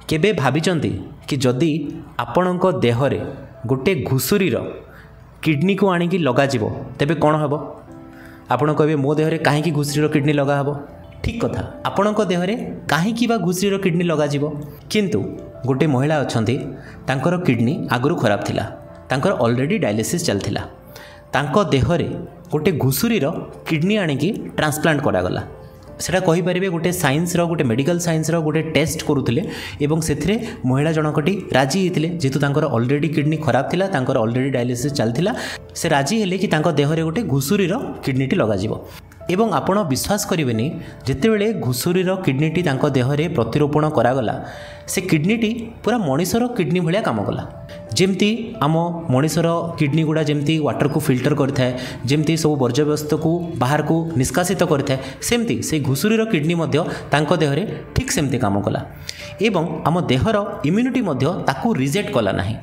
केबे भाविचंती कि जदि आपणक देहरे गोटे घुसुरीर किडनी को आनिकी लगाजिबो तेबे कौन हेबो? आपण कहबे मो देहरे काहेकि घुसुरीर किडनी लगा हेबो? ठीक कथा, आपणक देहरे काहेकि बा घुसुरीर किडनी लगाजिबो? किंतु गोटे महिला अछंती तांकर किडनी आगरु खराब थिला, तांकर ऑलरेडी डायलिसिस चलथिला, तांको देहरे गोटे घुसुरीर किडनी आनिकी ट्रांसप्लांट करागला। सेटा कहि परिबे गोटे साइंस रो गोटे मेडिकल साइंस रो गोटे टेस्ट करूथिले एवं सेथिरे महिला जनकटी राजी हेतिले जेतु तांकर ऑलरेडी किडनी खराब थिला, तांकर ऑलरेडी डायलिसिस चलथिला, से राजी हेले कि तांको देहरे गोटे घुसुरीर किडनीटी लगाजिबो। एवं आपण विश्वास करेनि जितेबले घुसुरीर किडनीटी तांको देहरे प्रतिरोपण करागला से किडनीटी पूरा मनीषर किडनी भाया काम कला। जमती आम मनीषर किडनी गुड़ा जमती वाटर को फिल्टर करए, जमती सब वर्ज्यवस्तु को बाहर को निष्कासित करए, सेमती से घुसुरीर किडनी तांको देहरे ठीक सेमती काम कला एवं आम देहर इम्यूनिटी ताकू रिजेक्ट कला नाही।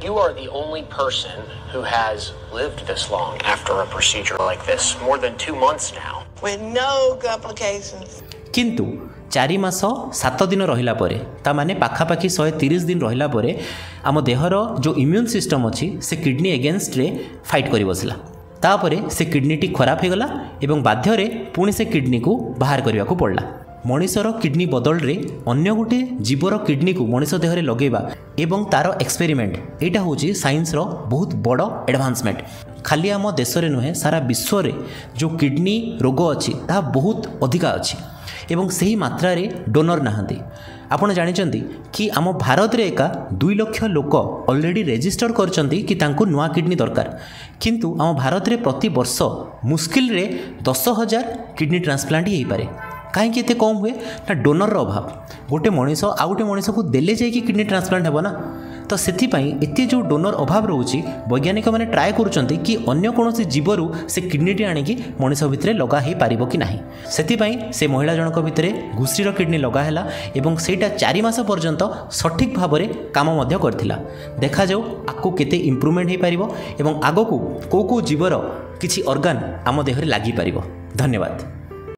You are the only person who has lived this long after a procedure like this, more than 2 months now. With no complications. किंतु 4 मास 7 दिन रहिला परे ता माने पाखापाखी 130 दिन रहिला परे आम देहर जो इम्यून सिस्टम अच्छी से किडनी एगेन्स्ट रे फाइट करि बसला। तापरे से किडनीटी खराब हो गला एवं बाध्य रे पुणी से किडनी को बाहर करने को पड़ला। मनीषर किडनी बदल रे अन्य गोटे जीवर किडनी को मनीष देहरे लगेबा एवं तार एक्सपेरिमेंट एटा होची साइंस रो बहुत बड़ एडवांसमेंट। खाली आम देश रे नुहे सारा विश्व रे जो किडनी रोग अच्छी ता बहुत अधिका अच्छी एवं सही मात्रा रे डोनर नाहंती। आपण जानिचंती कि आम भारत रे एका 2 लाख लोक ऑलरेडी रजिस्टर करचंती कि तांको नुआ किडनी दरकार, किंतु आम भारत रे प्रति वर्ष मुश्किल रे 10,000 किडनी ट्रांसप्लांट ही पारे। कहीं एते कम हुए ना डोनर अभाव। गोटे मनीष आउ गोटे मनीष को देले जाइए किडनी ट्रांसप्लांट हेबो ना, तो सेथिपाई एते जो डोनर अभाव रोची वैज्ञानिक माने ट्राए करूचंती कि अन्य कोनोसी जीवरु से किडनीटी आनिकी मनीष भितरे लगा हे पारिबो कि नाही। सेथिपाई से महिला जनक भितरे घुसरीर किडनी लगा हैला एवं सेटा 4 मास पर्यंत सठिक भाबरे काम मध्य करथिला। देखा जाऊ आकु केते इंप्रूवमेंट हे पारिबो एवं आगो को को जीवर किछि ऑर्गन आम देहरे लागि पारिबो। धन्यवाद।